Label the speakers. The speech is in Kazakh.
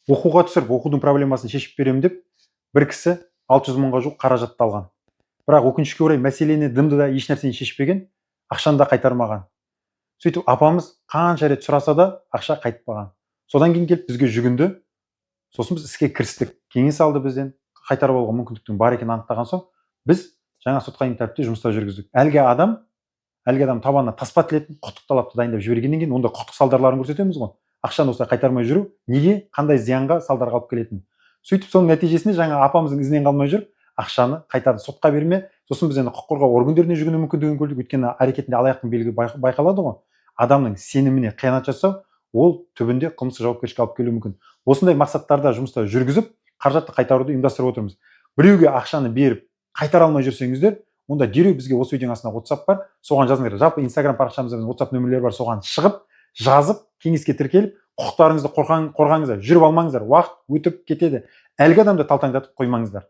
Speaker 1: оқуға түсіріп оқудың проблемасын шешіп беремін деп бір кісі 600 мыңға жуық қаражатты алған. Бірақ өкінішке орай мәселені дымды да еш нәрсені шешпеген, ақшаны да қайтармаған. Сөйтіп апамыз қанша рет сұраса да ақша қайтпаған. Содан кейін келіп бізге жүгінді. Сосын біз іске кірістік. Кеңес алды бізден, қайтарып алуға мүмкіндіктің бар екенін анықтаған соң, біз жаңа сотқа дейінгі тәртіпте жұмыстар жүргіздік. Әлгі адам табанына таспа тілетін құқықтық талапты дайындап жібергеннен кейін онда құқықтық салдарларын көрсетеміз ғой. Ақшаны осылай қайтармай жүру неге, қандай зиянға, салдарға алып келетінін. Сөйтіп соның нәтижесінде жаңа апамыздың ізінен қалмай жүріп, ақшаны қайтарды, сотқа берме. Сосын біз енді құқық қорғау органдарына жүгіну мүмкіндігін көрдік, өйткені әрекетінде алаяқтың белгі байқалады ғой. Адамның сеніміне қиянат жасау, ол түбінде қылмыстық жауапкершілікке алып келуі мүмкін. Осындай мақсаттарда жұмыстар жүргізіп, қаражатты қайтаруды ұйымдастырып отырмыз. Біреуге ақшаны беріп, қайтара алмай жүрсеңіздер, онда дереу бізге осы видеоның астына WhatsApp бар, соған жазыңыздар. Жалпы Instagram парақшамызда WhatsApp нөмірлері бар, соған шығып, жазып, кеңеске тіркеліп, құқықтарыңызды қорғаңыздар, жүріп алмаңыздар. Уақыт өтіп кетеді. Әлгі адамды талтаңдатып қоймаңыздар.